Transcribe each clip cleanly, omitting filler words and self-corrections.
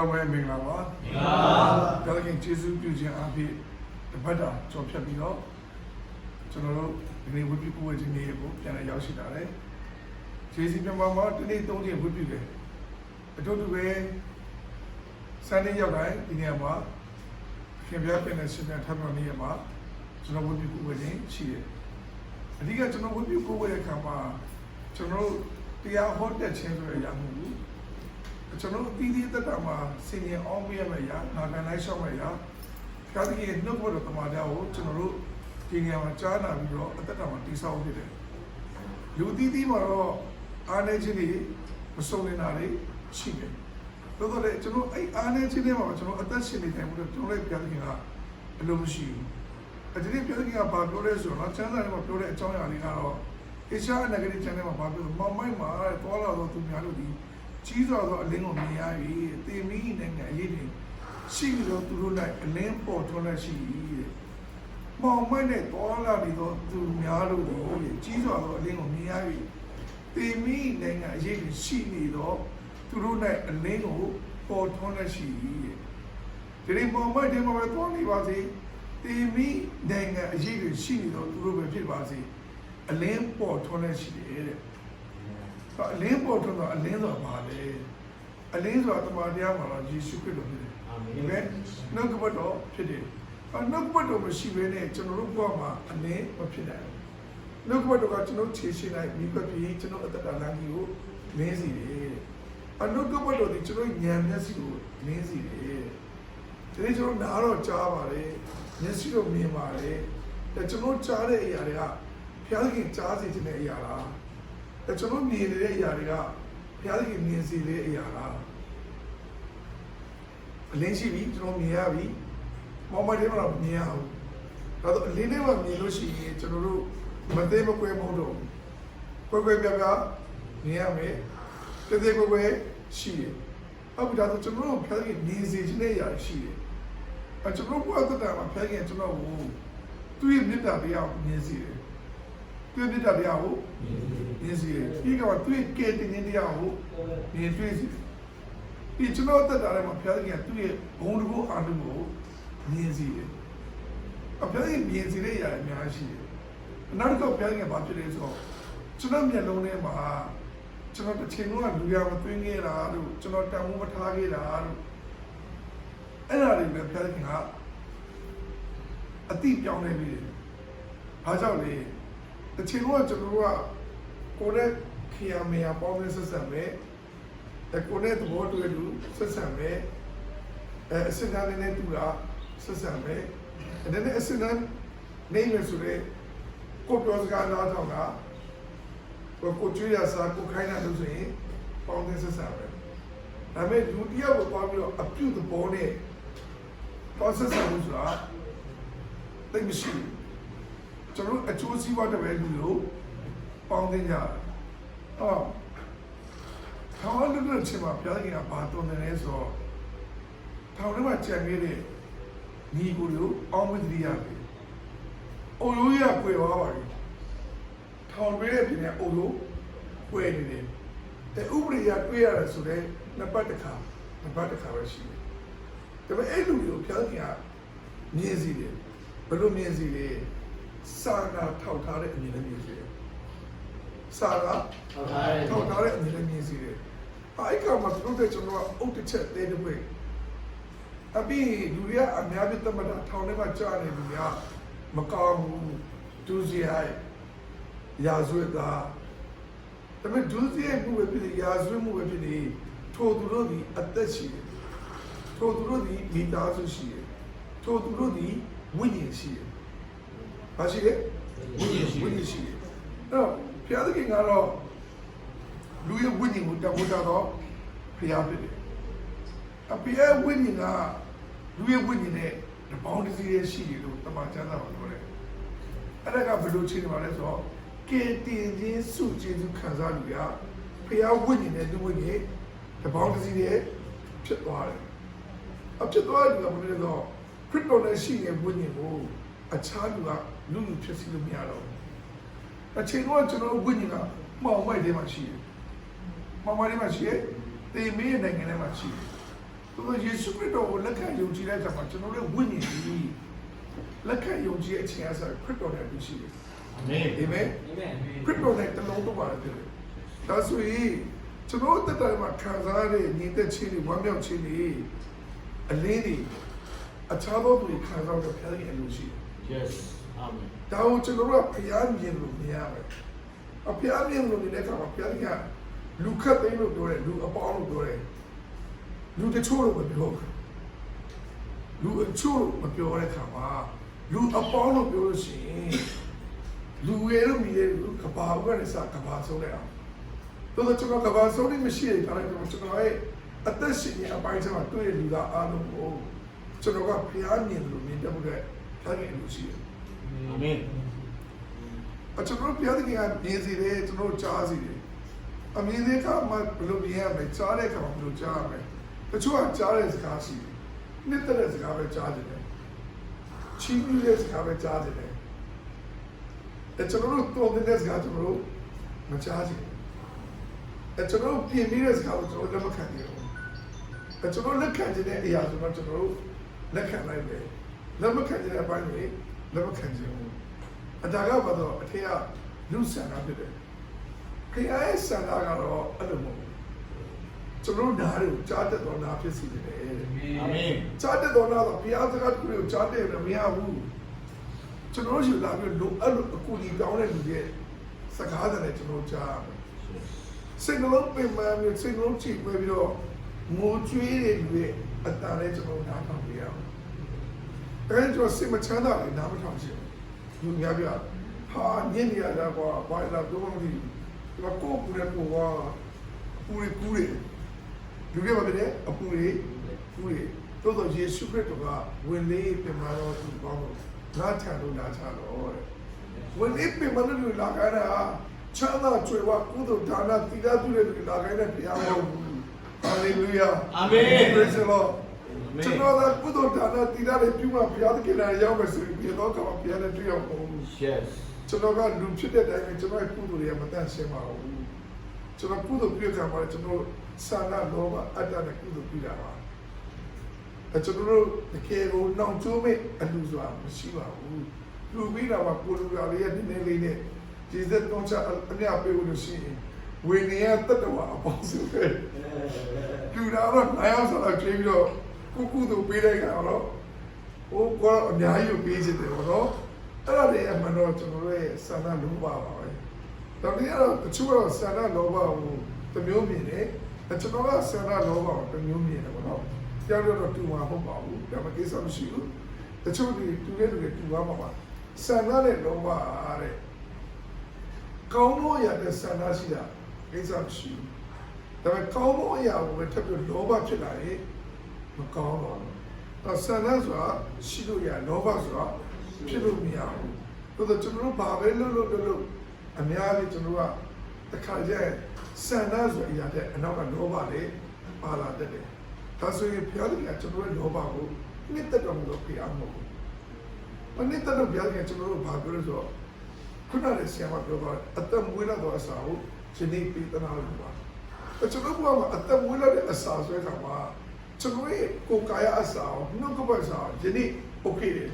Away Minglawa, Pelican Jesus Beauty Abbey, the Bada, Job Chapino, General, they would be always in the book, and a Yoshidare. Chasing the Mama, the day don't would be there. I told the way Sunday Yawai, in Yama, came back and I said that Hamani Yama, General would be within she. I think I don't know would be go away, Kama, General, they are hot that change for a young.ကျွန်တော်တီးတီးတက်တာမှာစင်ရင်အောင်မရမယ်ရနာခံလိုက်ရှောက်မယ်ရခါတည်းနှုတ်ဘတ်တော်တမန်တော်ကိုကျွန်တော်တို့ဒီနေရာမှာကြားနာပြီးတော့အသက်တာမှာတိဆောက်ဖြစ်တယ်လူတီးတီးမှာတော့အားနေခြင်းတွေမစုံနေတာတွေရှိတယ်တော်တော်လေကျွန်တော်အဲ့အားနေခြင်းတွေမှာကျွန်တော်အသက်ရှင်နေတယ်ဘုရားကျွန်တော်လည်းပြောတယ်ကအလိုမရှိဘူးအဲ့ဒီပြောတယ်ကဘာပြောလဲဆိုတော့ချမ်းသာတယ်မှာပြောတဲ့အကြောင်းအရာတွေကတော့အရှာအနဂတိချမ်းထဲမှာဘာပြောမောင်မိုက်မှာတော်လာတော့သူများတို့ဒီကြီးစွာသောအလင်းကိုမြင်ရ၍တေမီနိုင်ငံအရေးတွေရှိပြီးတော့သူတို့၌အလင်းပေါ်ထွန်းလက်ရှိတဲ့။မောင်မိုက်နဲ့တော်လာပြီးတော့သူများတို့ဒီကြီးစွာသောအလင်းကိုမြင်ရ၍တေမီနိုင်ငံအရေးတွေရှိနေတော့သူတို့၌အလင်းကိုပေါ်ထွန်းလက်ရှိတဲ့။ဒီမောင်မိုက်တွေမှာပဲတော်နေပါစေ။တေမီနိုင်ငံအရေးတွေရှိနေတော့သူတို့ပဲဖြစ်ပါစေ။အလင်းပေါ်ထွန်းလက်ရှိတယ်တဲ့။အလင်းပေါ်ထွန်းတော့အလင်းဆိုတာဘာလဲအလင်းဆိုတာတမန်တရားမှာတော့ယေရှုခရစ်တော်ဖြစ်တယ်အာမင်နှုတ်ကပတ်တော်ဖြစ်တယ်နှုတ်ကပတ်တော်မရှိဘဲနဲ့ကျွန်တော်တို့ဘဝမှာအလင်းမဖြစ်နိုင်ဘူးနှုတ်ကပတ်တော်ကကျွန်တော်ခြေရှိလိုက်မိဘပြည်ကျွန်တော်အတ္တလမ်းကြီးကိုလင်းစီတယ်နှုတ်ကပတ်တော်ဒီကျွန်တော်ဉာဏ်မျက်စိကိုလင်းစီတယ်ဒီနေ့ကျွန်တော်နားတော့ကြားပါတယ်မျက်စိတော့မြင်ပါတယ်ဒါကျွန်တော်ကြားတဲ့အရာတွေကဘုရားခင်ကြားစေခြင်းတဲ့အရာလားကျွန်တော်မြင်နေတဲ့အရာတွေကဘုရားရှင်မြင်စေတဲ့အရာလားအလင်းရှိပြီကျွန်တော်မြင်ရပြီမောင်မတွေကတော့မြင်ရအောင်ဒါတော့အလင်းတွေမှာမြင်လို့ရှိရင်ကျွန်တော်တို့မသေးမကွဲမဟုတ်တော့ကွဲကွဲပြားပြားမြင်ရမယ်တသေးကွဲကွဲရှိတယ်ဟုတ်ပြီဒါဆိုကျွန်တော်တို့ဘုရားရှင်မြင်စေခြင်းတဲ့အရာရှိတယ်ကျွန်တော်ဘုရားတတ်တာမှာဘုရားရှင်ကျွန်တော်ကိုသူ့ရဲ့မြတ်တာတရားကိုမြင်စေတယ်သူ့မြတ်တာတရားကိုမြင်စီတယ်ဒီကမှာသူ့ရဲ့ကဲတင်ခြင်းတရားကိုမြင်တွေ့စီတယ်ဒီကျွန်တော်တက်တာလည်းမဖျားခင်သူ့ရဲ့ဘုံတကူအာထုကိုမြင်စီတယ်အဖျားခင်မြင်စီတဲ့အရာအများရှိတယ်နောက်တစ်ခုဖျားခင်ဘာဖြစ်လဲဆိုတော့ကျွန်တော်မျက်လုံးထဲမှာကျွန်တော်တစ်ချိန်လုံးကလူရမသွင်းခဲ့တာလို့ကျွန်တော်တန်ဖိုးမထားခဲ့တာလို့အဲ့ဒါတွေပဲဖျားခင်ကအတိပြောင်းနေပြီဘာကြောင့်လဲတစ်ချိန်လုံးကကျွန်တော်ကကိုယ်နဲ့ခီယာမေယာပေါင်းနေဆက်ဆံမယ်ကိုယ်နဲ့သဘောတူတူဆက်ဆံမယ်အစင်ကနေနဲ့တူတာဆက်ဆံမယ်ဒါနဲ့အစင်ကနေမယ်ဆိုတော့ကိုပြောစကားနားထောင်တာကိုကျွေးရစားကိုခိုင်းတာလို့ဆိုရင်ပေါင်းနေဆက်ဆံမယ်ဒါပေမဲ့ဒုတိယကိုပေါင်းပြီးတော့အပြုသဘောနဲ့ပေါင်းဆက်ဆံလို့ဆိုတာတိတ်မရှိဘူးကျွန်တော်အချိုးစီးပွားတဲ့ပဲလူလို့ပေါင်းတင်ကြတယ်ထောင်လို့လို့ချင်းမှာပြောခင်ကဘာတုံးတယ်လဲဆိုတော့ထောင်ထဲမှာကြံခဲ့တဲ့ညီကိုလိုအောင်းမသိရတယ်။အိုလိုရကွယ်သွားပါပြီ။ထောင်ပေးတဲ့ပြင်နဲ့အိုလိုကွယ်နေတယ်။ဥပဒေရတွေ့ရတယ်ဆိုတော့နှစ်ပတ်တစ်ခါပဲရှိတယ်။ဒါပေမဲ့အဲ့လူကိုပြောခင်ကမြင်စီတယ်။ဘယ်လိုမြင်စီလဲ။စာနာထောက်ထားတဲ့အမြင်နဲ့မြင်စီတယ်။စာကထောက်ထားတဲ့အမြင်နဲ့မြင်စီတယ်။အဲ့ကမှသူတို့ကျွန်တော်အုတ်တစ်ချက်တဲတဲ့ဘက်အပြီးလူရအများကြီးတမတာထောင်ထဲမှာကြားနေလူများမကောင်းဘူးဒုစရိုက်ရာဇဝတ်သားဒါပေမဲ့ဒုစရိုက်မှုပဲဖြစ်နေရာဇဝတ်မှုပဲဖြစ်နေထိုသူတို့ဒီအသက်ရှိတယ်ထိုသူတို့ဒီမိသားစုရှိတယ်ထိုသူတို့ဒီဝိညာဉ်ရှိတယ်ဘာရှိလဲဝိညာဉ်ရှိတယ်အဲ့တော့ဘုရားသခင်ကတော့လူရဲ့ဝိညာဉ်ကိုတတ်တော့ဘုရားဖြစ်တယ်အပြည့်ဝိညာဉ်ကလူရဲ့ဝိညာဉ်နဲ့တပေါင်းတစည်းရဲ့ရှိတယ်လို့တမန်ကျမ်းစာမှာပြောတယ်အဲ့ဒါကဘယ်လိုချိန်ပါလဲဆိုတော့ကဲတင်ခြင်းစုကျေစုခံစားလူရဘုရားဝိညာဉ်နဲ့လူဝိညာဉ်တပေါင်းတစည်းရဲ့ဖြစ်သွားတယ်အဖြစ်သွားတယ်ကဘယ်လိုလဲဆိုခရစ်တော်နဲ့ရှိတဲ့ဝိညာဉ်ကိုအခြားလူကလူဖြစ်စီလို့မရတော့ဘူးအချိန်တော့ကျွန်တော်ဝိညာဉ်ကမှောင်မိုက်ထဲမှာရှိတယ်မှောင်မိုက်ထဲမှာရှိတယ်တေမင်းရဲ့နိုင်ငံထဲမှာရှိတယ် သူယေရှုခရစ်တော်ကိုလက်ခံယုံကြည်တဲ့အခါမှာကျွန်တော်တို့ဝိညာဉ်ကြီးလက်ခံယုံကြည်တဲ့အချိန်အစားခရစ်တော်နဲ့တူရှိတယ်အာမင်ခရစ်တော်နဲ့တလုံးတော့ပါတယ်ဒါဆိုရင်ကျွန်တော်တက်တယ်မှာခံစားရတဲ့ညီသက်ချင်းတွေဝမ်းမြောက်ခြင်းတွေအလင်းတွေအခြားသောသူတွေခံစားတဲ့ဖခင်ရဲ့အလိုရှိတယ် Yes Amen ဒါကိုကျွန်တော်တို့ကဖျားမြင်လို့မရဘူးအဖျားမြင်လို့နေတဲ့အခါမှာဖျားကလူခတ်သိမ်းလို့ပြောတယ်လူအပေါင်းလို့ပြောတယ်လူတချို့လို့မပြောဘူးလူအချို့မပြောတဲ့အခါမှာလူအပေါင်းလို့ပြောလို့ရှိရင်လူရယ်လို့မြည်တယ်လူကဘာဘက်နဲ့စကဘာဆုံးလိုက်အောင်တို့ကျွန်တော်ကဘာဆုံးနေမရှိတဲ့အခါကျတော့ကျွန်တော်ရဲ့အသက်ရှင်ရဲ့အပိုင်းခြားမှာတွေ့ရလူသားအားလုံးကိုကျွန်တော်ကဖျားမြင်လို့မြင်တတ်ဖို့တဲ့ဖျားမြင်လို့ရှိတယ်အာမင်ကျွန်တော်ဖျားတဲ့ကမြင်စီတယ်ကျွန်တော်ကြားစီတယ်အမြင်တဲ့အခါမှာဘယ်လိုမြင်ရမလဲကြားတဲ့အခါမှာဘယ်လိုကြားရမလဲတချို့ကကြားတဲ့စကားရှိတယ်နှစ်သက်တဲ့စကားပဲကြားတယ်ချီးမြှောက်တဲ့စကားပဲကြားတယ်ကျွန်တော်တို့တော်တဲ့စကားကျွန်တော်တို့မကြားချင်ကျွန်တော်ပြင်ပြီးတဲ့စကားကိုကျွန်တော်လက်မခံဘူးကျွန်တော်လက်ခံခြင်းတဲ့အရာဆိုတော့ကျွန်တော်တို့လက်ခံလိုက်တယ်လက်မခံခြင်းတဲ့အပိုင်းတွေလက်မခံခြင်းဘူးအတားကဘာတော့အထက်ကလူဆန္ဒဖြစ်တယ်ခင်ဗျားရဲ့ဆန္ဒကတော့အဲ့လိုမဟုတ်ဘူးကျွန်တော်နားကိုကြားတတ်တော်နာဖြစ်စီတယ်အာမင်ကြားတတ်တော်နာတော့ဘုရားစကားကိုကြားတယ်မရဘူးကျွန်တော်ရှိလာပြီးလို့အဲ့လိုအကူကြီးကောင်းတဲ့လူရဲ့စကားတွေကျွန်တော်ကြားစိတ်နှလုံးပင်ပန်းပြီးစိတ်နှလုံးချိပွေးပြီးတော့ငိုကြွေးတဲ့လူရဲ့အတန်လေးကျွန်တော်နားထောင်ပြရအောင်အဲ့ဒီတော့စိတ်မချမ်းသာလေနားမထောင်ချင်ဘူးလူများပြဟာညင်နေရတာကွာဘာလာတော့မသိဘူးဒီမှာကိုယ်ကူရဲကိုကပူရကူးတယ်လူတွေဘာဖြစ်လဲအပူရကူးတယ်တိုးတော့ယေရှုခရစ်တော်ကဝင်လေးပြင်မာတော့သူကောင်းတော့ငါထံလို့လာချတော့တဲ့ဝင်လေးပြင်မာလို့လာကြတာချမ်းသာကြွယ်ဝကုသိုလ်ဒါနသီလပြုတဲ့လူလာခိုင်းတဲ့ဘုရားတော်ဟာလေလုယာအာမင် praise the lord ကျွန်တော်ကကုသိုလ်ဒါနသီလတွေပြုမှဘုရားသခင်နဲ့ရောက်မယ်ဆိုရင်ဘုရားတော်ကဘုရားနဲ့တွေ့အောင်ပုံ Yes ကျွန်တော်ကလူဖြစ်တဲ့အတိုင်းကျွန်တော်ရဲ့ကုသိုလ်တွေကမတန့်ရှင်းပါဘူးကျွန်တော်ကုသိုလ်ပြုကြမှာကျွန်တော်စာနာလောဘအတ္တနဲ့ကုသိုလ်ပြုတာပါကျွန်တော်တို့တကယ်ကိုနှောင်ကျိုးမဲ့အလူစွာမရှိပါဘူးလူပြီးတာကကိုလူရလေးရဲ့နည်းနည်းလေးနဲ့ဒီသက်တော့ချအမြပေးလို့ရှိရင်ဝိနည်းတတ္တဝါအပေါင်းစုပဲလူတော်တော့နိုင်အောင်ဆိုတော့ချိန်ပြီးတော့ကုသိုလ်ပေးလိုက်တာတော့ဟိုကအများကြီးပေးချင်တယ်တော့အဲ့ဒါတွေအမှန်တော့ကျွန်တော်ရဲ့ဆန္ဒလောဘပါပဲဒါပေမဲ့တချို့ကဆန္ဒလောဘကိုတမျိုးမြင်တယ်ကျွန်တော်ကဆန္ဒလောဘကိုတမျိုးမြင်တယ်ပေါ့နော်ကြောက်တော့တူမှာမဟုတ်ပါဘူးဒါမှကိစ္စမရှိဘူးတချို့ဒီတူတဲ့လူတွေတူပါမှာဆန္ဒနဲ့လောဘတဲ့ကောင်းလို့ရတဲ့ဆန္ဒရှိတာကိစ္စမရှိဘူးဒါပေမဲ့ကောင်းလို့ရအောင်ပဲထပ်ပြီးလောဘဖြစ်လာရင်မကောင်းတော့ဘူးဆန္ဒဆိုတာရှိလို့ရလောဘဆိုတာဖြစ်လို့မရဘူးဆိုတော့ကျွန်တော်တို့ဘာပဲလုပ်အများကြီးကျွန်တော်ကတခါကျရင်ဆန္ဒဆိုအရာတဲ့အနောက်ကလောဘလေးပါလာတတ်တယ်ဒါဆိုရင်ဘုရားသခင်ကကျွန်တော်ရဲ့လောဘကိုနှစ်သက်တော်မူလို့ပြအောင်မဟုတ်ဘူးမနှစ်သက်တော့ဘုရားသခင်ကျွန်တော်တို့ဘာပြောလို့ဆိုတော့ခုနကဆရာမပြောတာအသက်မွေးလာတော့အစာကိုဒီနေ့ပြည်တနာလို့ပါကျွန်တော်ကအသက်မွေးလာတဲ့အစာဆိုတဲ့အခါမှာကျွန်တော်ရဲ့ကိုယ်ကာယအစာကိုနှုတ်ကပတ်စာဒီနေ့ okay တယ်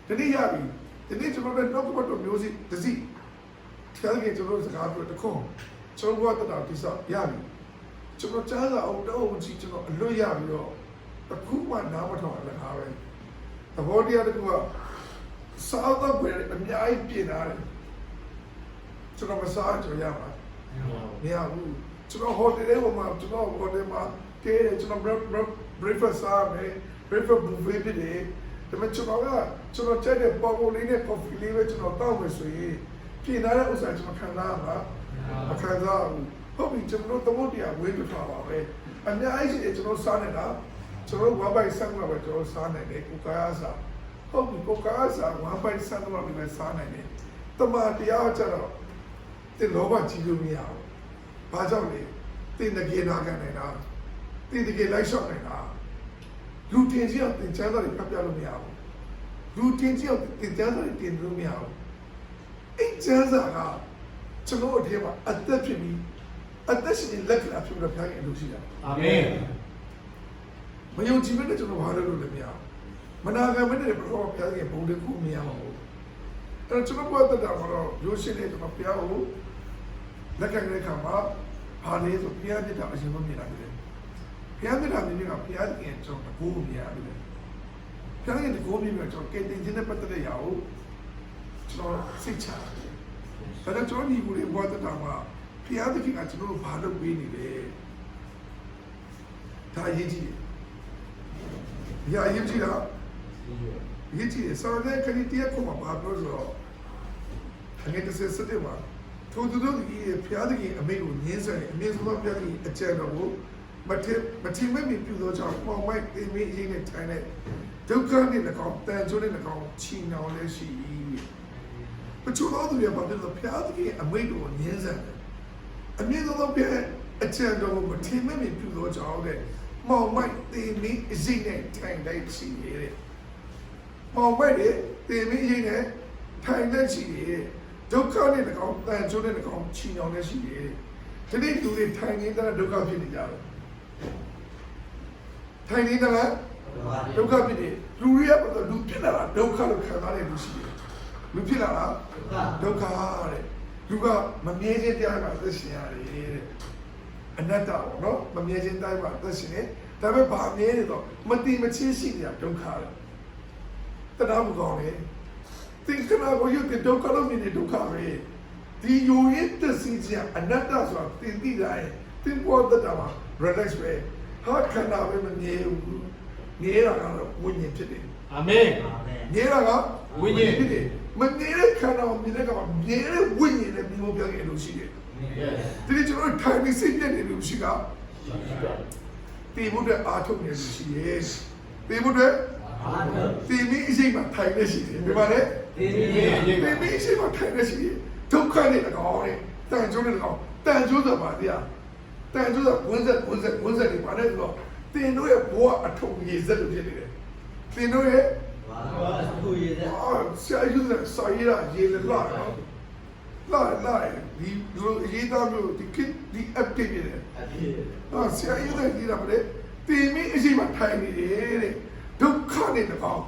ဒီနေ့ရပြီဒီနေ့ကျွန်တော်တို့နှုတ်ကပတ်တော်မျိုးစီတစီတရားကြီးကျွန်တော်စကားပြောတခုကျွန်တော်ကတတာတိစရပြီကျွန်တော်ကြားစာအောင်တော့ကြည့်ကျွန်တော်အလွတ်ရပြီးတော့အခုမှနားမထောင်လည်းဟာပဲသဘောတရားတခုကစားတော့ပဲအများကြီးပြင်လာတယ်ကျွန်တော်မစားကြရပါမရဘူးကျွန်တော်ဟိုတယ်ထဲမှာကျွန်တော်ဟိုတယ်မှာတဲတယ်ကျွန်တော် breakfast စားမယ် breakfast buffet ဖြစ်တယ်ဒါပေမဲ့ကျွန်တော်ကြိုက်တဲ့ပေါ်ပေါ်လေးနဲ့ coffee လေးပဲကျွန်တော်တောက်မယ်ဆိုရင်ပြင်လာတဲ့ဥစ္စာကျွန်တော်ခံစားရမှာအခါစားဟုတ်ပြီကျွန်တော်သမုတ်တရားဝေးပြထားပါပဲအများကြီးရှိတယ်ကျွန်တော်စားနေတာကျွန်တော်ဝမ်းပိုက်ဆက်မှာပဲကျွန်တော်စားနိုင်တယ်ကိုကားစားဟုတ်ပြီကိုကားစားဝမ်းပိုက်ဆက်မှာပဲစားနိုင်တယ်တမန်တရားကျတော့တင်လောဘကြီးလို့မရဘူးဘာကြောင့်လဲတင်တကယ်နာခံနေတာတင်တကယ်လိုက်လျှောက်နေတာလူတင်စီအောင်တင်ချမ်းသာတွေဖျက်ပြလို့မရဘူးလူတင်စီအောင်တင်ချမ်းသာတွေတင်လို့မရဘူးအဲ့ချမ်းသာကကျွန်တော်အထက်မှာအသက်ဖြစ်ပြီးအသက်ရှင်လက်ကလာဖြစ်ပြီးတော့ဖျားရင်လို့ရှိတာအာမင် မယုံကြည်မဲ့ကျွန်တော်ဘာလို့လုပ်လဲမရမနာခံမဲ့တဲ့ဘုရားဘုရားရဲ့ဘုံတစ်ခုမရမှာဘူးအဲ့တော့ကျွန်တော်ဘုရားတက်တာကတော့ရိုးရှင်းတဲ့ကျွန်တော်ဘုရားကိုလက်ကတဲ့ခါမှာဘာလဲဆိုဘုရားမြတ်တာအရှင်မမြင်တာတယ်ဘုရားမြတ်တာမြင်နေတာဘုရားရဲ့ကျွန်တော်ကိုမြင်ရတယ်ဘုရားရဲ့ကိုမြင်ပြီးကျွန်တော်ကဲတင်ခြင်းနဲ့ပတ်သက်တဲ့ຢာကိုကျွန်တော်စိတ်ချတယ်အဲ့တော့ကျွန်တော်ဒီကိုလေးဘုရားတက်တာမှာဘုရားသခင်ကကျွန်တော်တို့ဘာလုပ်ပေးနေလဲဒါအရေးကြီးတယ်။အရေးကြီးတာအရေးကြီးတယ်။ဆောင်းတဲ့ခရီးတရားကိုမပါလို့ဆိုတော့အငယ်တစ်စတဲ့မှာထို့သူတို့ဒီဖျားတဲ့အမေကိုညင်းဆန်အမေဆိုတော့ပြတ်ပြီးအကျဉ်းတော်ကိုမထင်မဲ့ပြုသောကြောင့်ပေါ်မိုက်အမေအင်းနဲ့ထိုင်တဲ့ဒုက္ခနဲ့၎င်းတန်ချိုးနဲ့၎င်းချီနှောင်လဲရှိ၏။ပချို့သောသူတွေဘာဖြစ်လို့ဖျားတဲ့အမေကိုညင်းဆန်တယ်။အမေဆိုတော့ပြတ်အကျဉ်းတော်ကိုမထင်မဲ့ပြုသောကြောင့်တဲ့မောင်မိုက်တင်မင်းအစိမ့်နဲ့ထိုင်လိုက်ချီရဲ့မောင်မိုက်တဲ့တင်မင်းအစိမ့်နဲ့ထိုင်လိုက်ချီရဲ့ဒုက္ခနဲ့၎င်းတန်ချိုးနဲ့၎င်းချီနှောင်နေရှိရဲ့ဒီနေ့သူတွေထိုင်နေတဲ့ဒုက္ခဖြစ်နေကြတယ်ထိုင်နေတဲ့ဒုက္ခဖြစ်နေလူတွေကလူဖြစ်လာတာဒုက္ခလို့ခံစားရလို့ရှိတယ်လူဖြစ်လာတာဒုက္ခတဲ့လူကမမြဲခြင်းတရားကသက်ရှင်ရတယ်တဲ့အနတ္တပေါ့နော်မမြဲခြင်းတိုင်းမှာသက်ရှင်နေဒါပေမဲ့ဘာမြဲနေတော့မတိမချင်းရှိနေတာဒုက္ခလေတရားမကောင်းလေသင်္ခါရကိုရုပ်တဲ့ဒုက္ခလို့မြင်တဲ့ဒုက္ခပဲဒီယုံရည်တစီခြင်းအနတ္တဆိုတာသင်သိတာရဲ့သင်ပေါ်တတ်တာမှာ relax ပဲဟာခန္ဓာပဲမမြဲဘူးမြဲတာကတော့ဝိညာဉ်ဖြစ်တယ်အာမင်မြဲတာကဝိညာဉ်ဖြစ်တယ်မမြဲတဲ့ခန္ဓာကိုမြင်တဲ့ကမှာမြဲတဲ့ဝိညာဉ်နဲ့မြင်ဖို့ပြောခဲ့လို့ရှိတယ်ဒီနေ့ကျွန်တော်ထိုင်ပြီးစိတ်ပြည့်နေလို့ရှိကတေမှုတဲ့အာထုတ်နေလို့ရှိရဲ့တေမှုတဲ့တေမီအရှိမထိုင်နေရှိတယ်ဒီမှာလေတေမီအရှိမထိုင်နေရှိတယ်ဒုက္ခနဲ့၎င်းနဲ့တန်ကျိုးနဲ့၎င်းတန်ကျိုးဆိုပါတရားတန်ကျိုးဆိုဝန်ဆက်ဒီပါနဲ့ဆိုတော့တင်တို့ရဲ့ဘဝအထုံးရည်စက်လို့ဖြစ်နေတယ်တင်တို့ရဲ့အထုံးရည်စက်ဆရာကြီးကစာရေးတာရေးလာနော်လာဒီရေးသားမျိုးဒီ update ဖြစ်တယ်ဆရာကြီးကရေးတာမလဲတင်မီအရှိမထိုင်နေတယ်တဲ့ဒုက္ခနဲ့၎င်း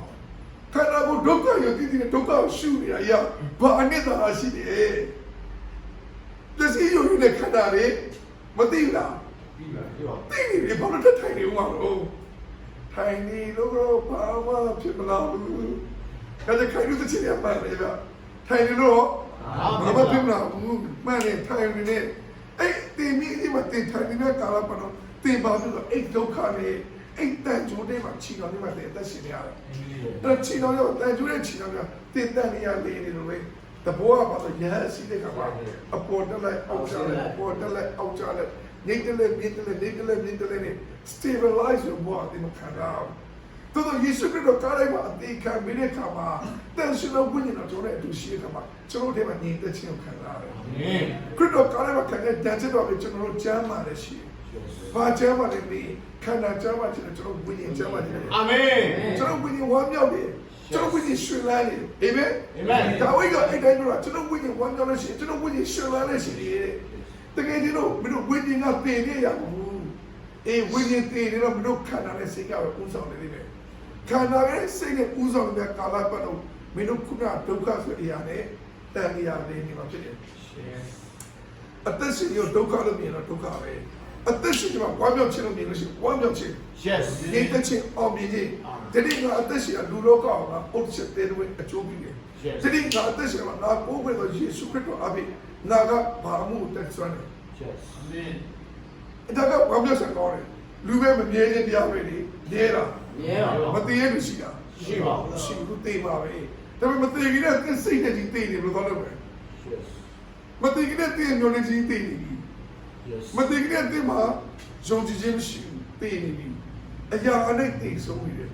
ခန္ဓာကိုဒုက္ခရတည်တည်ဒုက္ခကိုရှုနေရဘာအနိစ္စရှိတယ်တစီယုံနဲ့ခန္ဓာတွေမသိလားသိနေဘာလို့ထိုင်နေဦးမှာလို့ထိုင်နေလို့ဘာမှဖြစ်မလာဘူးဒါကြခိုင်လို့တစ်ချက်ရပါလေဗျထိုင်နေလို့ဘာမှဖြစ်မလာဘူးမှန်တယ်ထိုင်နေနဲ့အဲ့တင်မီဒီမှာတင်ထိုင်နေတဲ့ကာလပတ်တော့တင်ပါလို့အဲ့ဒုက္ခနဲ့အဲ့တန်ကျိုးတွေမှာချီတော်တွေမှာတဲ့အသက်ရှင်နေရတယ်အဲ့ချီတော်ရောတန်ကျိုးတွေချီတော်ရောတင်တန်နေရလေနေလို့ပဲတဘောကပါတော့ရဟစီတဲ့ကပါအပေါ်တက်လိုက်အောက်ကျလိုက်အပေါ်တက်လိုက်အောက်ကျလိုက်နေတယ်လေနေ stabilize your body ဒီမှာခါတော့တော်ယေရှုခရစ်တော်ကားလိုက်မှာအသေးခံမိတဲ့ခါမှာတန်ရှင်တော်ဝိညာဉ်တော်ကျွန်တော်ရဲ့အတူရှိတဲ့ခါမှာကျွန်တော်တို့ထဲမှာညီတဲ့ခြင်းကိုခံစားရတယ်အာမင်ခရစ်တော်ကားလိုက်မှာခံတဲ့တန်ရှင်တော်ကိုကျွန်တော်တို့ကျမ်းမာတယ်ရှိဘာကျမ်းမာတယ်ဒီခန္ဓာကျမ်းမာတယ်ကျွန်တော်ဝိညာဉ်ကျမ်းမာတယ်အာမင်ကျွန်တော်ဝိညာဉ်ဝမ်းမြောက်တယ်ကျွန်တော်ဝိညာဉ်ရှင်လန်းတယ်အာမင်ဒါဝိကအဲ့တိုင်းတော့ကျွန်တော်ဝိညာဉ်ဝမ်းမြောက်လို့ရှိရင်ကျွန်တော်ဝိညာဉ်ရှင်လန်းလို့ရှိတယ်တကယ်ဒီတော့မင်းတို့ဝိညာဉ်ကတည်နေရဘူးအေးဝိညာဉ်တည်နေတော့မင်းတို့ခန္ဓာနဲ့စိတ်ကပဲဥဆောင်နေတယ်ခန္ဓာနဲ့စိတ်နဲ့ဥဆောင်တဲ့ကာလပတ်တော့မင်းတို့ခုနဒုက္ခဆိုတဲ့အရာနဲ့တန်ရာလေးနေမှာဖြစ်တယ်အသက်ရှင်ရဒုက္ခလို့မြင်တော့ဒုက္ခပဲအသက်ရှင်မှာဝမ်းမြောက်ခြင်းလို့မြင်လို့ရှိရင်ဝမ်းမြောက်ခြင်း yes ဒီတစ်ချက်အောင်မြင်ခြင်းဒီနေ့ကအသက်ရှင်လူလောကအောင်ကပုတ်ချက်တဲ့ဝင်အကျိုးပြုတယ်ဒီနေ့ကအသက်ရှင်မှာငါပို့ပဲလို့ယေရှုခရစ်တော်အဘိနာကဘာမှုတက်ဆွမ်းတယ် yes ဒါကဘာပြောစံကောင်းတယ်လူပဲမမြဲခြင်းတရားပဲလေမြဲတာမတည်ရလို့ရှိတာရှိပါဘူးရှိဘူးတည်ပါပဲဒါပေမဲ့မတည်ကြတဲ့စိတ်နဲ့ကြီးတည်နေလို့တော့လည်းပဲ yes မတည်ကြတဲ့မျိုးနဲ့ကြီးတည်နေပြီ yes မတည်ကြတဲ့မှာယုံကြည်ခြင်းမရှိဘူးတည်နေပြီအရာအနဲ့တည်ဆုံးနေတယ်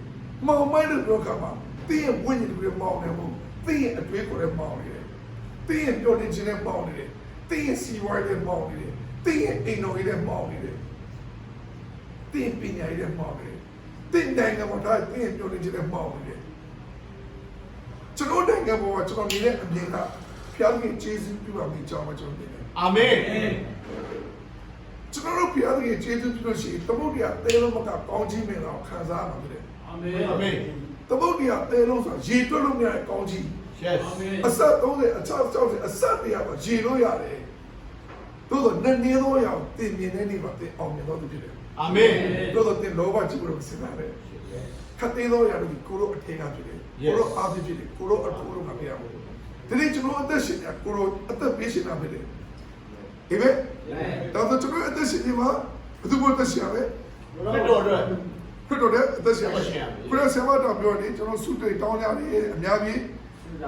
မောင်မိုက်လို့ပြောခါမှာတည်ရဲ့ဝိညာဉ်တွေမောင်းနေမှုတည်ရဲ့အတွေးကိုလည်းမောင်းနေတယ်တည်ရဲ့ပြောနေခြင်းလည်းမောင်းနေတယ်တည်ရဲ့စီဝါးလည်းမောင်းနေတယ်တည်ရဲ့အိမ်တော်လည်းမောင်းနေတယ်တည်ပညာလည်းမောင်းနေတယ်တည်နိုင်ငံမှာဒါတည်ရဲ့ပြောနေခြင်းလည်းမောင်းနေတယ်ကျွန်တော်နိုင်ငံပေါ်မှာကျွန်တော်နေတဲ့အမြင်ကဖျားခင်ကျေးဇူးပြုပါမယ်ကြောင်းမကျွန်တော်နေတယ်အာမင်ခ ကျွန်တော်တို့ဘုရားသခင်ကျေးဇူးပြုလို့ရှိရင်သမုဒ္ဒရာတဲလုံးမကကောင်းကြီးမင်္ဂလာကိုခံစားရမှာဖြစ်တယ် အာမင်အာမင် သမုဒ္ဒရာတဲလုံးဆိုတာရေတွက်လို့မရတဲ့ကောင်းကြီး yes အာမင် အဆက်30အချောက်60အဆက်တရားပါရေလို့ရတယ်သို့တော့နည်းနည်းသောရောင်တင်မြင်တဲ့နေ့မှာတင်အောင်မြင်တော့သူဖြစ်တယ် အာမင် သို့တော့တင်လောဘကြီးကိုစဉ်းစားတယ်ခတ်သေးသောရာတို့ကိုလိုအထင်ကဖြစ်တယ်ကိုလိုအားဖြစ်တယ်ကိုလိုအတူလိုကပြရမှာဒီနေ့ကျွန်တော်အသက်ရှင်ရကိုလိုအသက်ပေးရှင်တာဖြစ်တယ်ဒီမဲ့တော့ကျွန်တော်အသက်ရှင်နေမှာဘယ်သူ့ဘသက်ရှင်ရလဲ ဘယ်တော့အတွက် ဖြစ်တော့တဲ့အသက်ရှင်ရမယ်ခရစ်ဆန်မတော်ပြောနေကျွန်တော်ဆုတွေတောင်းကြတယ်အများကြီး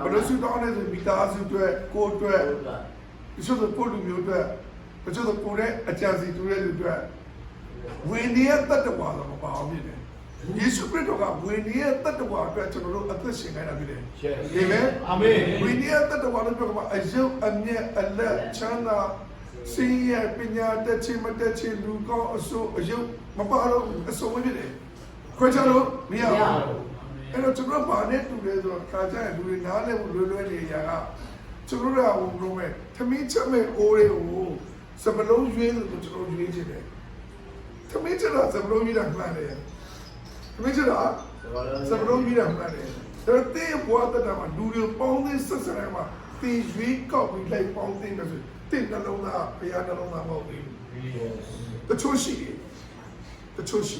ဘယ်လိုဆုတောင်းလဲဆိုမိသားစုတွေကိုအတွက်တချို့ကိုလူမျိုးအတွက်တချို့ကိုတဲ့အကြံစီတူတဲ့လူအတွက်ဝိနည်းတတ္တဝါတော့မပါအောင်ဖြစ်တယ်ယေရှုခရစ်တော်ကဝိနည်းတတ္တဝါအတွက်ကျွန်တော်တို့အသက်ရှင်ခိုင်းတာဖြစ်တယ်အာမင်အာမင်ဝိနည်းတတ္တဝါလို့ပြောမှာအယုတ်အမျက်အလက်ချမ်းသာစင်ရပညာတက်ခြင်းမတက်ခြင်းလူကောင်းအစိုးအယုတ်မပါတော့အစိုးဝိဖြစ်တယ်ခွဲခြားလို့မရဘူးအဲ့တော့ကျွန်တော်ဗာနဲ့တူတယ်ဆိုတော့ခါကျရင်လူတွေနားလဲလွယ်လွယ်နေရတာကျွန်တော်တို့ကဘုံမဲ့သမီးချက်မဲ့အိုးတွေကိုစပလုံးရွေးလို့ကျွန်တော်ရွေးချင်တယ်သမီးချက်တာစပလုံးရွေးတာမှန်တယ်သမီးချက်တာစပလုံးရွေးတာမှန်တယ်ဒါတဲ့ဘွားတတာမှာလူတွေပေါင်းသင်းဆက်ဆံမှာတင်ရွေးကောက်ပြီးလိုက်ပေါင်းသင်းတယ်ဆိုတင်နှလုံးသားဘုရားနှလုံးသားမဟုတ်ဘူးတချို့ရှိ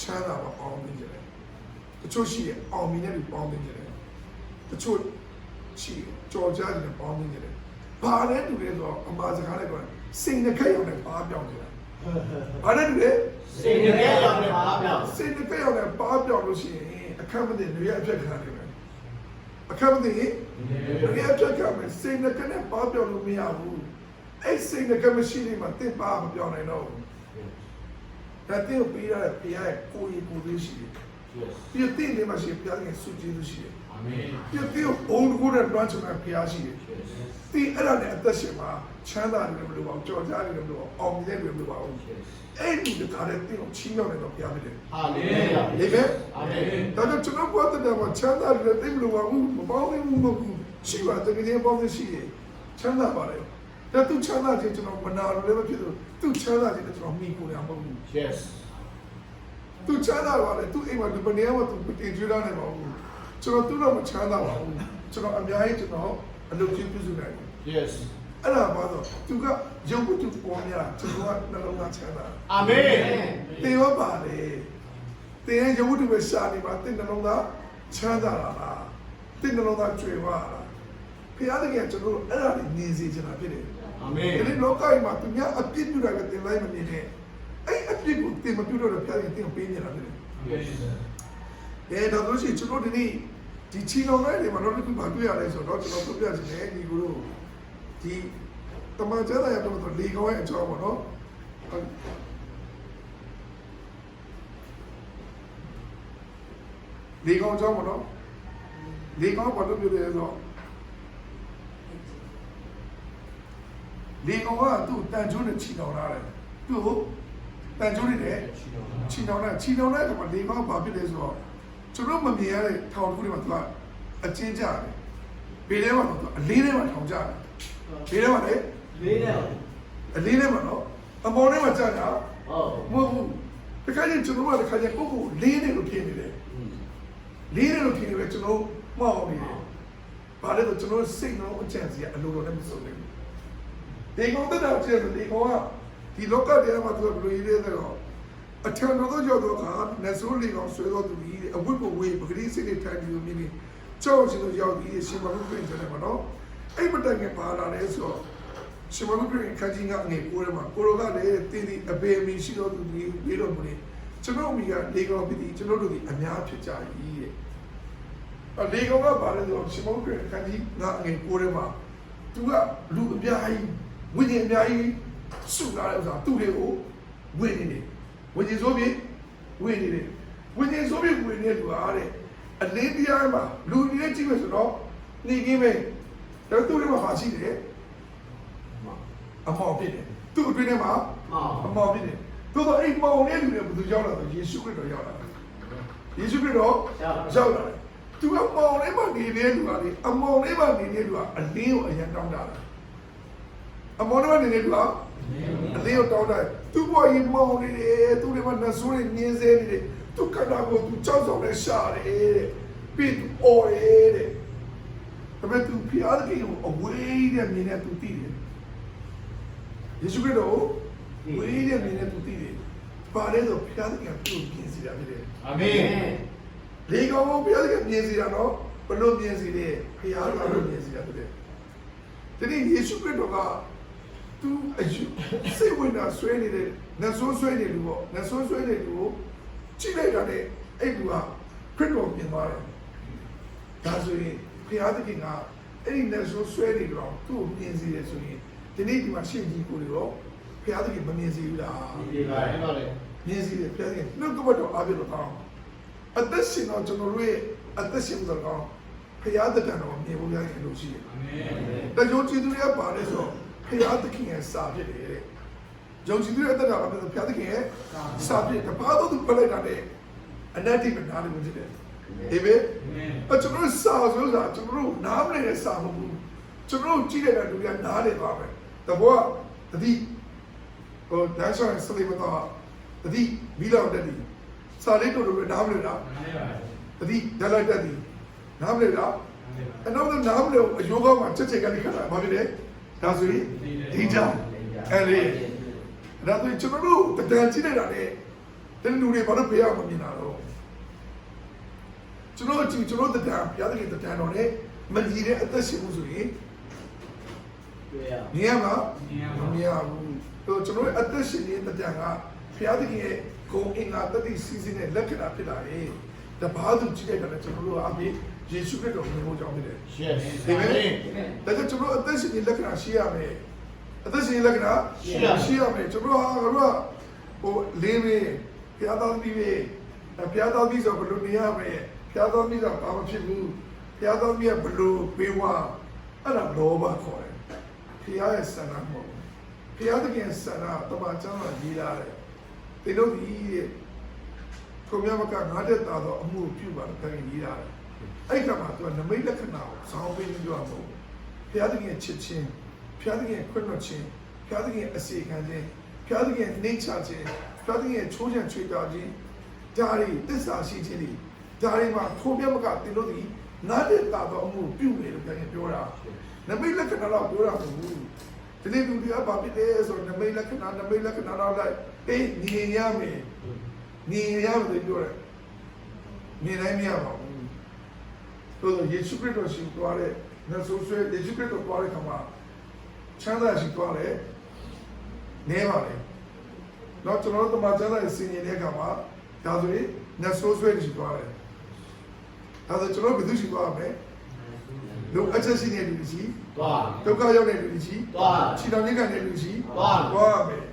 ချမ်းသာပါပေါင်းသင်းကြတယ်တချို့ရှိအောင်မြင်တဲ့လူပေါင်းသင်းကြတယ်တချို့ရှိကြော်ကြားတယ်ပေါင်းသင်းကြတယ်ဘာလဲတူလဲဆိုတော့အမှားစကားနဲ့ပြောတယ်စိတ်နှခက်ရောက်တဲ့ပါပြောင်းကြတယ်ဘာလဲတူလဲ စိတ်နဲ့ရောက်တဲ့ပါပြောင်း စိတ်နှခက်ရောက်တဲ့ပါပြောင်းလို့ရှိရင်အခက်မသိတွေအပြက်ခံနေတယ်အခက်မသိတွေအပြက်ခံမယ်စိတ်နှခက်နဲ့ပါပြောင်းလို့မရဘူးအဲ့စိတ်နှခက်မရှိနေမှာတင်ပါမပြောင်းနိုင်တော့ဘူးဒါတင်ပြီးရတဲ့ဘုရားရဲ့ကိုယ်ရည်ကိုယ်လေးရှိတယ်ပြည့်တင်နေမှာရှိဘုရားရဲ့စုကြည်လို့ရှိတယ်အာမင်ပြည့်တင်ဘုံကိုယ်နဲ့တွန်းချင်တဲ့ဘုရားရှိတယ်ဒီအဲ့ဒါနဲ့အသက်ရှင်မှာချမ်းသာတယ်လို့မလို့ပါဘူးကြော်ကြားတယ်လို့မလို့အောင်မြင်တယ်လို့မလို့ပါဘူးအဲ့ဒီတခါတည်းတင်ကိုချီးမြှောက်နေတော့ဘုရားဖြစ်တယ်အာမင်အာမင်ဒါကြောင့်ကျွန်တော်ဘုရားတဲ့မှာချမ်းသာတယ်တိတ်မလို့ပါဘူးမပေါင်းဘူးမဟုတ်ဘူးရှိပါတကယ်တည်းပေါင်းနေရှိတယ်ချမ်းသာပါတယ်ဒါသူချမ်းသာခြင်းကျွန်တော်မနာလို့လည်းမဖြစ်ဘူးသူချမ်းသာခြင်းကျွန်တော်မိကိုရမဟုတ်ဘူး yes သူချမ်းသာပါလေသူအိမ်မှာဒီပနေမှာသူတင်ကျွေးလာနိုင်ပါဘူးကျွန်တော်သူ့တော့မချမ်းသာပါဘူးကျွန်တော်အများကြီးကျွန်တော်အလုပ်ကြီးပြုစုနိုင်တယ် yes အဲ့ဒါပါတော့သူကရုပ်ဝတ္ထုပေါ်များကျွန်တော်ကနှလုံးသားချမ်းသာ အာမင် တေရောပါလေတေရဲ့ရုပ်ဝတ္ထုပဲရှာနေပါတေနှလုံးသားချမ်းသာလာလားတေနှလုံးသားကြွယ်ဝလားဖခင်တကယ်ကျွန်တော်အဲ့ဒါလေးနေစေချင်တာဖြစ်တယ် အာမင် ဒီလောကကြီးမှာသူများအပြစ်ပြုတာကတင်လိုက်မနေနဲ့အဲ့အပြစ်ကိုတင်မပြုတော့တဲ့ဖခင်တင်ပေးနေတာဖြစ်တယ်ဒါတော့ရှိကျွန်တော်ဒီချီလုံးလိုက်တွေမှာတော့ဒီမှာတွေ့ရတယ်ဆိုတော့ကျွန်တော်ပြပြချင်တယ်ဒီကိုတော့ဒီတမန်ကျမ်းစာရတော့လေကောင်းရဲ့အကြောင်းပေါ့နော်လေကောင်းအကြောင်းပေါ့နော်လေကောင်းဘာလို့ပြောလဲဆိုတော့လေကောင်းကသူ့တန်ချိုးနဲ့ချီတောင်လာတယ်သူ့ကိုတန်ချိုးနဲ့ချီတောင်တဲ့ကမှလေကောင်းဘာဖြစ်လဲဆိုတော့ကျွန်တော်မမြင်ရတဲ့ထောင်တစ်ခုတွေမှာသူကအချင်းကြတယ်ဘေးထဲမှာသူအလေးထဲမှာထောင်ကြတယ်ဘေးထဲမှာလေ လေးနဲ့ အလေးထဲမှာနော်အပေါ်ထဲမှာကြာတာ ဟုတ် မဟုတ်ဘူးတခါကျရင်ကျွန်တော်ကတခါကျရင်ကိုယ့်ကိုလေးနေလို့ဖြစ်နေတယ်လေးနေလို့ဖြစ်နေပဲကျွန်တော်မှောက်နေတယ်ဘာလဲဆိုကျွန်တော်စိတ်နှလုံးအကျဉ်းစီကအလိုလိုနဲ့မစုံဘူးဒီကောင်တက်တာကျတဲ့ဒီကောင်ကဒီလောကတရားမှာသူကဘယ်လိုရေးလဲဆိုတော့အထံတော်ကြောင့်တော့နတ်ဆိုးလီကောင်ဆွဲတော်သူကြီးအဝတ်ကိုဝေးပဂရိစိတ်နဲ့ထိုင်ပြီးမြင်နေကြောက်စီလို့ရောက်ပြီးရှင်မလို့ပြင်တယ်မနော်အဲ့မတိုင်ကပါလာလဲဆိုတော့ရှင်မလို့ပြင်ခကြီးကအငယ်ကိုရမှာကိုရောကလည်းတင်းဒီအပေမီရှိတော်သူကြီးပြီးတော့မလို့ကျွန်တော်မိကလေကောင်ပြီးကျွန်တော်တို့ဒီအများဖြစ်ကြကြီးတဲ့လေကောင်ကပါလဲဆိုတော့ရှင်မလို့ပြင်ခကြီးကအငယ်ကိုရမှာသူကလူအများကြီးဝိညာဉ်အများကြီးစုလာတဲ့ဥစ္စာသူ့တွေကိုဝင်နေတယ်ဝိညာဉ်ဆိုပြီးဝင်နေတယ်ဝိညာဉ်ဆိုပြီးဝင်နေလူအားတဲ့အလင်းတရားမှာလူတွေကြည့်မယ်ဆိုတော့နေကင်းပဲတော့သူ့တွေမှာပါရှိတယ်အမောဖြစ်တယ်သူ့အတွင်းထဲမှာအမောဖြစ်တယ်သို့တော့အဲ့မောတဲ့လူတွေဘယ်သူရောက်လာလဲယေရှုခရစ်တော်ရောက်လာတယ်ယေရှုခရစ်တော်ရောက်လာတယ်သူကမောထဲမှာနေတဲ့လူကလေအမောထဲမှာနေတဲ့လူကအလင်းကိုအရင်တောင်းတာတယ် အမောနမနေနေတူလားအလေးကိုတောင်းတယ်သူ့ဘဝကြီးမောင်းနေတယ်သူတွေမှာနှဆိုးတွေမြင်းစဲနေတယ်သူခန္ဓာကိုယ်သူကြောက်ဆောင်နဲ့ရှာတယ်တဲ့ပြီးသူအော်တယ်တဲ့ဒါပေမဲ့သူဖျားတဲ့ကိကိုအဝေးတဲ့မြင်နဲ့သူသိတယ်ယေရှုခရစ်တော်ဝေးတဲ့မြင်နဲ့သူသိတယ်ပါလဲဆိုဖျားတဲ့ကိကိုပြင်စီတာဖြစ်တယ်အာမင်လေကောင်ဘုရားသခင်မြင်စီတာနော်ဘလို့မြင်စီလဲဖျားတော်မြင်စီတာဖြစ်တယ်ဒီနေ့ယေရှုခရစ်တော်ကသူအယူစိတ်ဝင်တာဆွဲနေတဲ့နတ်ဆိုးဆွဲနေလူပေါ့နတ်ဆိုးဆွဲနေလူကိုကြည့်လိုက်တာနဲ့အဲ့လူကခရစ်တော်မြင်သွားတယ်ဒါဆိုရင်ဘုရားသခင်ကအဲ့ဒီနတ်ဆိုးဆွဲနေတော့သူ့ကိုမြင်စီတယ်ဆိုရင်ဒီနေ့ဒီမှာရှင်းကြီးကိုလေတော့ဘုရားသခင်မမြင်စီဘူးလားမြင်ပါတယ်ဟုတ်တယ်မြင်စီတယ်ဘုရားသခင်နှုတ်ကပတ်တော်အားဖြင့်တော့ကောင်းအသက်ရှင်တော့ကျွန်တော်တို့ရဲ့အသက်ရှင်တော့ကောင်းဘုရားသခင်တော်မြင်ဖို့ရရင်လို့ရှိတယ်အာမင်တချို့ကြည်သူတွေကပါလဲဆိုဘုရားသခင်ရဲ့စာဖြစ်တယ်တဲ့။ယုံကြည်သူရဲ့အသက်တာကဘုရားသခင်ရဲ့စာဖြစ်တယ်။ဘာလို့သူပြလိုက်တာလဲ။အနတ္တိမနာလို့ဖြစ်တယ်။ဒီပဲ။ကျွန်တော်စာဆိုတာကျွန်တော်နားမလည်တဲ့စာမဟုတ်ဘူး။ကျွန်တော်ကြည့်တဲ့လူကနားလေပါပဲ။တဘောတတိဟိုဒါဆိုရင်စလိမတော့တတိမီလောက်တက်ဒီစာလေးတို့တို့နားမလည်တာ။တတိဒလိုက်တက်ဒီနားမလည်တာ။အဲ့တော့နားမလည်အယောဂမှာချက်ချက်ကလေးခါတာဘာဖြစ်လဲ။ဒါဆိုရင်ဒီကြောင့်အဲ့လေဒါဆိုကျွန်တော်တို့တန်ကြည့်နေတာလေတဲ့လူတွေဘာလို့ဖေးအောင်မမြင်တာတော့ကျွန်တော်ကြည့်ကျွန်တော်တန်ဘုရားသခင်တန်တော်နဲ့မကြည့်တဲ့အသက်ရှင်မှုဆိုရင်မြင်ရမှာမမြင်ရဘူးတော့ကျွန်တော်ရဲ့အသက်ရှင်နေတဲ့တန်ကဘုရားသခင်ရဲ့ဂုဏ်အင်္ဂါတတိစီစဉ်တဲ့လက္ခဏာဖြစ်လာတယ်တဘာသူကြည့်တဲ့ကလည်းကျွန်တော်တို့အပြင်ယေရှုခရစ်တော်မြင်ဖို့ကြောင့်ဖြစ်တယ် Yes ဒီမဲ့ဒါကြောင့်ကျွန်တော်အသက်ရှင်တဲ့လက္ခဏာရှိရမယ်အသက်ရှင်တဲ့လက္ခဏာရှိရမယ်ကျွန်တော်ကဟိုလေးပဲဘုရားတော်ကြီးပဲဘုရားတော်ကြီးဆိုဘယ်လိုနေရမလဲဘုရားတော်ကြီးကဘာမှဖြစ်ဘူးဘုရားတော်ကြီးကဘယ်လိုပေးဝအဲ့ဒါလောဘခေါ်တယ်ဘုရားရဲ့ဆန္ဒမဟုတ်ဘုရားသခင်ဆန္ဒတမန်ကျမ်းမှာရေးရတယ်ဒီလိုကြီးကိုမြတ်မကငါတဲ့တာတော့အမှုပြုပါလို့ခင်ရေးရတယ်အဲ့ကမှာသူကနမိတ်လက္ခဏာကိုစောင်းပေးပြောမှာဘုရားသခင်ချစ်ခြင်းဘုရားသခင်ခွင့်လွှတ်ခြင်းဘုရားသခင်အစီခံခြင်းဘုရားသခင်နှိမ့်ချခြင်းဘုရားသခင်ချိုးချံချွေတာခြင်းဒါတွေသစ္စာရှိခြင်းတွေဒါတွေမှာထိုးပြမကတင်လို့ဒီငါတဲ့တာတော့အမှုပြုနေလို့ခင်ပြောတာနမိတ်လက္ခဏာတော့ပြောတာမဟုတ်ဘူးဒီနေ့လူတွေကဘာဖြစ်လဲဆိုနမိတ်လက္ခဏာတော့လိုက်အေးညီရမယ်ညီရမယ်ပြောတယ်ညီတိုင်းမရပါဘူးဆိုတော့ယေရှုခရစ်တော်ရှင်သွားတဲ့နတ်ဆိုးဆွဲယေရှုခရစ်တော်သွားတဲ့ခါမှာချမ်းသာရှိသွားတယ်နေပါလေတော့ကျွန်တော်တို့မှာချမ်းသာရဲ့စင်နေတဲ့ခါမှာဒါဆိုရင်နတ်ဆိုးဆွဲရှိသွားတယ်ဒါဆိုကျွန်တော်ဘယ်သူရှိသွားမလဲလူအချက်ရှိတဲ့လူရှိသွားဒုက္ခရောက်တဲ့လူရှိသွားခြေတော်ညစ်တဲ့လူရှိသွားမယ်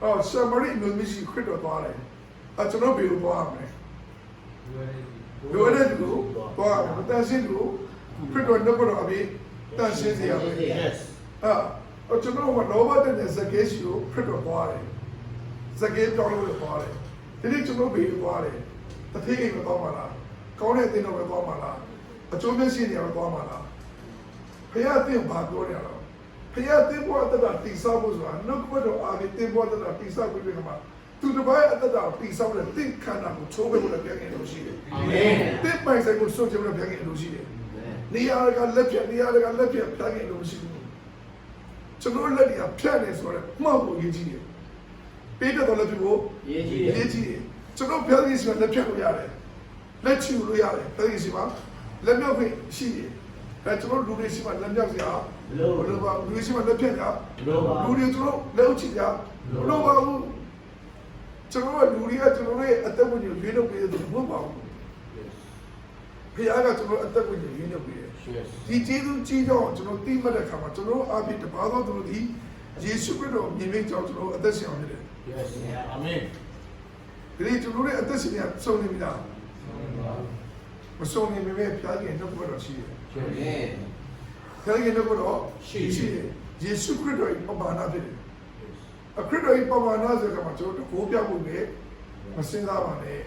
အော်ဆမရိလူမရှိခရစ်တော်သွားတယ်အကျွန်တော်ဘယ်လိုသွားမလဲလိုတဲ့လူသွားမတန်ရှင်းလူခရစ်တော်နှုတ်ကတော်အပြီးတန်ရှင်းစေရမယ်ကျွန်တော်ကလောဘတဲ့ဇကေရှိကိုခရစ်တော်သွားတယ်ဇကေတော်လို့သွားတယ်ဒီနေ့ကျွန်တော်ဘယ်လိုသွားလဲတတိယကိုသွားမှာလားကောင်းတဲ့အသင်းတော်ပဲသွားမှာလားအကျိုးမဲ့ရှိနေရသွားမှာလားဖခင်အသင်းဘာပြောရအောင်ဖခင်အသင်းဘောတတာတိဆောက်ဖို့ဆိုတာနှုတ်ကပတ်တော်အားဖြင့်တင်ဘောတတာတိဆောက်ပြီးခါမှာသူတစ်ပိုင်းအတ္တတာတိဆောက်တဲ့တိခန္ဓာကိုချိုးပေးဖို့လည်းပြန်ခဲ့လို့ရှိတယ်အာမင်တိပိုင်ဆိုင်ကိုစွန့်ချလို့ပြန်ခဲ့လို့ရှိတယ်နေရာကလက်ဖြတ်ပြန်ခဲ့လို့ရှိဘူးကျွန်တော်လက်တွေကဖြတ်နေဆိုတော့မှောက်ကိုရေးကြည့်တယ်ပေးတဲ့တော့လက်တွေကိုရေးကြည့်တယ်ကျွန်တော်ပြောရစီမှာလက်ဖြတ်လို့ရတယ်လက်ချူလို့ရတယ်ပြောရစီမှာလက်မြောက်ခွင့်ရှိတယ်ဒါကျွန်တော်လူတွေရှိမှလက်မြောက်စရာဘလို့ပါလူတွေရှိမှလက်ဖြတ်ကြလူတွေကျွန်တော်လက်ဥချကြဘလို့ပါဘူးကျွန်တော်လူတွေကကျွန်တော်ရဲ့အသက်ဝင်ကိုရွေးလို့ပေးတယ်ဘလို့ပါဘူးဖခင်ကကျွန်တော်အသက်ဝင်ကိုရွေးလို့ပေးတယ်ဒီကျေးဇူးကြီးတော့ကျွန်တော်သိမှတ်တဲ့အခါမှာကျွန်တော်အားဖြင့်တပါးသောသူတို့ဒီယေရှုခရစ်တော်မြင်မြင်ကြောင့်ကျွန်တော်အသက်ရှင်အောင်ဖြစ်တယ် အာမင်ဒီနေ့ကျွန်တော်ရဲ့အသက်ရှင်ရဆုံးနေပြီလားမဆုံးနေပေမဲ့ဖခင်ရဲ့နှုတ်ကပတ်တော်ရှိတယ်ဖခင်ရဲ့နှုတ်ကပတ်တော်ရှိတယ်ယေရှုခရစ်တော်ရဲ့ပမာဏဖြစ်တယ်အခရစ်တော်ရဲ့ပမာဏဆိုတဲ့မှာကျွန်တော်ကိုးပြဖို့နဲ့မစင်စားပါနဲ့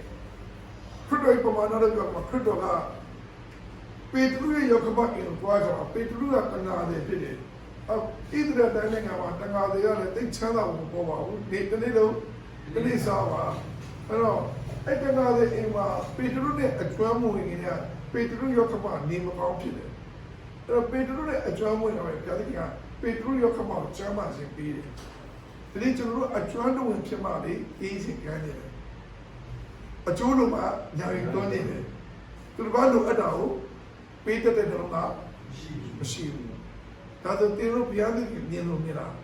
ခရစ်တော်ရဲ့ပမာဏတော့ပြောမှာခရစ်တော်ကပေတရုရဲ့ယောကပတ်ကိုကြွားကြတာပေတရုကတနာတယ်ဖြစ်တယ် ဣသရေလတိုင်းနိုင်ငံမှာတန်ခါးတွေကလည်းတိတ်ချမ်းသာဖို့ပေါ်ပါဘူးဒီတနေ့လုံးတနေ့စားပါအဲ့တော့အဲ့တန်ခါးတွေအိမ်မှာပေတရုနဲ့အကျွမ်းမဝင်နေတယ်ပေတရုရောက်ခမနေမကောင်းဖြစ်တယ်အဲ့တော့ပေတရုနဲ့အကျွမ်းမဝင်တော့ဘုရားသခင်ကပေတရုရောက်ခမကိုကျမ်းမာခြင်းပေးတယ်ဒီနေ့ကျွန်တော်တို့အကျွမ်းတော်ဝင်ဖြစ်မှလေအေးခြင်းကမ်းနေတယ်အကျိုးလုံးမှာညာရင်တွန်းနေတယ်သူတို့ဘာလို့အဲ့ဒါကိုပေးတတ်တဲ့တော့ကမရှိဘူးဒါဆိုတေရုဘုရားသခင်မြင်လို့မြင်လား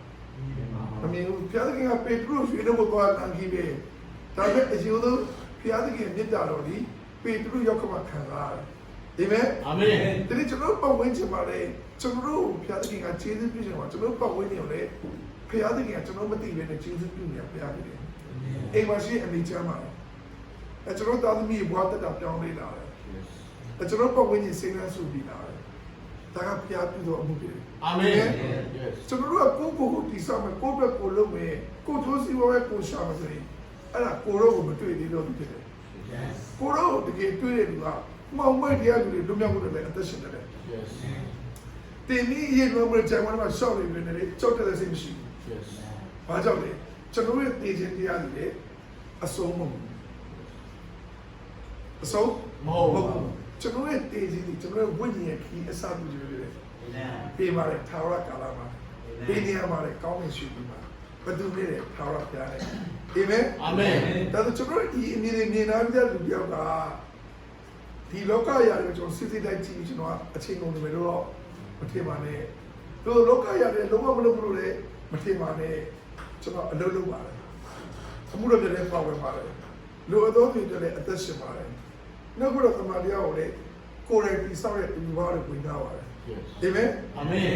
မမြင်ဘူးဘုရားသခင်ကပေတရုရွှေတော့ဘောကံကြီးပဲဒါပေမဲ့အရှင်တို့ဘုရားသခင်မြတ်တာတော်ဒီပေတရုရောက်ခမခံစားတယ်အာမင်အာမင်ဒီနေ့ကျွန်တော်ပတ်ဝန်းကျင်မှာလေကျွန်တော်တို့ဘုရားသခင်ကကျေးဇူးပြုရှင်မှာကျွန်တော်ပတ်ဝန်းကျင်လေဘုရားသခင်ကကျွန်တော်မသိဘဲနဲ့ကျေးဇူးပြုနေဘုရားသခင်အိမ်မှာရှိအမိချမ်းပါအဲကျွန်တော်သားသမီးဘွားတက်တာပြောင်းလဲလာတယ်အဲကျွန်တော်ပတ်ဝန်းကျင်စိတ်နှံစုပြီးလာတယ်ဒါကဘုရားပြုတော်အမှုဖြစ်တယ်အာမင်ကျွန်တော်တို့ကကိုတိဆောက်မယ်ကိုဘက်ကိုလုပ်မယ်ကိုကျိုးစီဝဲကိုရှာမယ်ဆိုရင်အဲ့ဒါကိုရောကိုမတွေ့သေးတော့ဘူးဖြစ်တယ်ကိုရောတကယ်တွေ့တဲ့လူကမောင်မိုက်တရားလူတွေလွတ်မြောက်ဖို့လည်းအသက်ရှင်တယ်တင်ပြီးရေလုံးမကြိုင်ဝမ်းမှာရှောက်နေနေတယ်ကြောက်တဲ့စိတ်မရှိဘူးဘာကြောင့်လဲကျွန်တော်ရဲ့တည်ခြင်းတရားတွေလည်းအဆုံးမဟုတ်ဘူးအဆုံးမဟုတ်ဘူးကျွန်တော်ရဲ့တည်ခြင်းတွေကျွန်တော်ရဲ့ဝိညာဉ်ရဲ့ခီးအစပြုကြတယ်ပေးပါလေထာဝရကာလမှာပေးနေရမှာလေကောင်းမြတ်ရှိပြီးမှာဘယ်သူနဲ့ထာဝရပြရတယ်အာမင်အာမင်ဒါဆိုကျွန်တော်ဒီအမြင်နဲ့မြင်နာတဲ့လူပြောက်ကဒီလောကရာကိုကျွန်တော်စစ်စစ်တိုင်းကြည့်ပြီးကျွန်တော်အချိန်ကုန်တယ်လို့မထင်ပါနဲ့တို့လောကရာတွေလုံးဝမလုပ်လို့လေမထင်ပါနဲ့ကျွန်တော်အလုပ်လုပ်ပါတယ်အမှုတော်ပြတဲ့ပေါ့ဝင်ပါတယ်လူအတော်တွေလည်းအသက်ရှင်ပါတယ်နောက်ကတော့သမာတရားကိုလေကိုယ်တိုင်ပြီးစောက်တဲ့လူဘာတွေဝင်ကြပါတယ်အာမင်အာမင်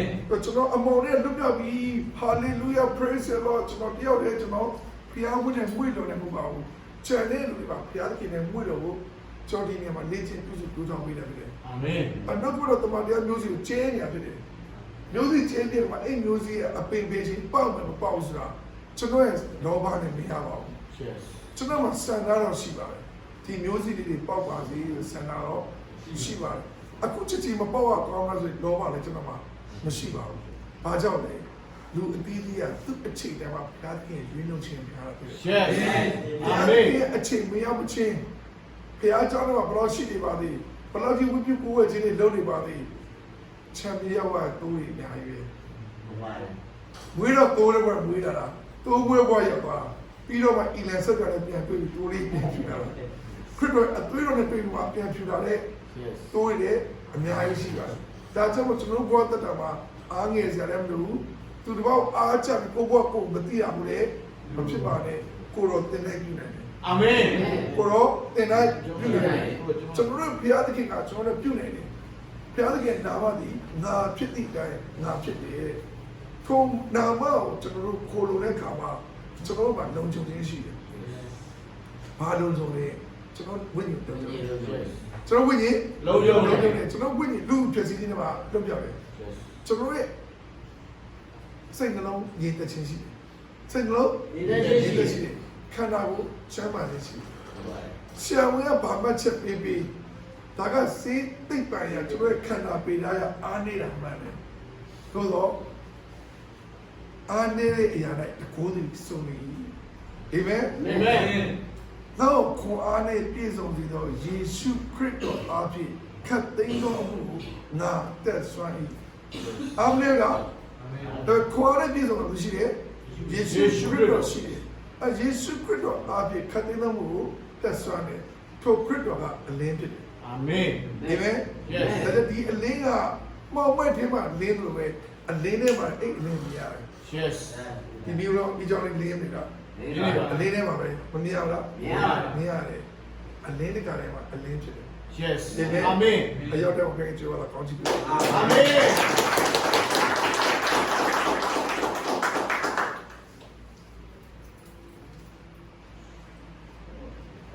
ကျွန်တော်အမော်နဲ့လွတ်မြောက်ပြီး hallelujah praise the lord ကျွန်တော်တယောက်တည်းကျွန်တော်ဘုရားဝိညာဉ်မွေးလို့လည်းမဟုတ်ပါဘူးကျန်တဲ့လူတွေပါဘုရားသခင်နဲ့မွေးလို့ကျော်ဒီနေမှာလေ့ကျင့်ပြုစုပူဇော်ပေးတယ်ဖြစ်တယ်အာမင်အနောက်ကတော့တမန်တော်မျိုးစီကိုကျဲနေရဖြစ်တယ်မျိုးစီကျဲနေမှာအဲ့မျိုးစီရဲ့အပင်ပေးခြင်းပေါက်မယ်မပေါက်ဆိုတာကျွန်တော်ရဲ့လောဘနဲ့မရပါဘူးကျွန်တော်မှာစံသားတော့ရှိပါတယ်ဒီမျိုးစီတွေပေါက်ပါစေစံသားတော့ရှိပါတယ်အခုချက်ချင်းမပေါက်ရကောင်းလားဆိုလောဘလည်းကျွန်တော်မှာမရှိပါဘူးဘာကြောင့်လဲလူအသီးသီးကသူ့အချိန်တည်းမှာဘုရားသခင်ရွေးနှုတ်ခြင်းပြတာဖြစ်တယ်အာမင်အချိန်မရောက်ချင်းဘုရားကြောင့်တော့ဘလို့ရှိနေပါသေးဘလို့ဒီဝိပုကိုဝဲခြင်းတွေလုပ်နေပါသေးချမ်းမြေရောက်တာတိုးနေအများကြီးပဲမွေးတော့တိုးလည်းပဲမွေးလာတာတိုးဝဲဘွားရောက်သွားပြီးတော့မှအီလန်ဆက်ကလည်းပြန်တွေ့ပြီးတိုးလေးပြန်ဖြူလာတယ်ခရစ်တော်အသွေးတော်နဲ့တွေ့မှပြန်ဖြူလာတဲ့တိုးရအများကြီးရှိပါတယ်ဒါကြောင့်ကျွန်တော်ဘွားတက်တာမှာအားငယ်စရာလည်းမလိုဘူးသူတပေါက်အားချကိုဘွားကိုမသိရဘူးလေမဖြစ်ပါနဲ့ကိုတော်တင်လိုက်ပြီနဲ့အာမင်ကိုရောတင်လိုက်ပြုနေတယ်ကျွန်တော်တို့ဘုရားသခင်ကကျွန်တော်တို့ပြုနေတယ်ဘုရားသခင်နာမသည်ငါဖြစ်သည့်တိုင်းငါဖြစ်တယ်ထိုနာမကိုကျွန်တော်တို့ခိုလိုတဲ့ခါမှာကျွန်တော်တို့ကလုံခြုံခြင်းရှိတယ်ဘာလုံခြုံလဲကျွန်တော်ဝိညာဉ်လုံခြုံတယ်ကျွန်တော်ဝိညာဉ်လုံခြုံတယ်ကျွန်တော်ဝိညာဉ်လူဖြစ်စီခြင်းတွေမှာလွတ်ပြောက်တယ်ကျွန်တော်ရဲ့စိတ်နှလုံးရည်တည်ခြင်းရှိတယ်စိတ်နှလုံးရည်တည်ခြင်းရှိတယ်ခန္ဓာကိုချမ်းသာနေရှိဆရာဝန်ကဘာမှချက်ပေးပြီးဒါကစေးသိပ်ပိုင်ရကျွန်တော်ခန္ဓာပေထားရအားနေတာမှန်တယ်သို့တော့အားနေတဲ့အရာနဲ့တကိုးစီစုံနေအာမင်အာမင်သောခွန်အားနဲ့ပြည့်စုံပြီးတော့ယေရှုခရစ်တော်အားဖြင့်ခတ်သိမ်းတော်မူငါတက်ဆွမ်း၏အာမင်လားခွန်အားနဲ့ပြည့်စုံလို့ရှိတယ်ယေရှုခရစ်တော်ရှိတယ်ယေရှုခရစ်တော်အားဖြင့်ခတ်သိမ်းတော်မူတက်ဆွမ်းတယ်ထိုခရစ်တော်ကအလင်းဖြစ်တယ်အာမင်အာမင် yes ဒါဒီအလင်းကမောင်မိုက်ထဲမှာလင်းလို့ပဲအလင်းထဲမှာအိတ်အလင်းမြင်ရတယ် yes ဒီမျိုးတော့ဒီကြောင့်လင်းနေတာအလင်းထဲမှာပဲမမြင်ရဘူးလားမြင်ရတယ်အလင်းတကလည်းမှာအလင်းဖြစ်တယ် yes အာမင်အရောက်တော့ပြန်ကြွားလာကောင်းချီးပေးအာမင်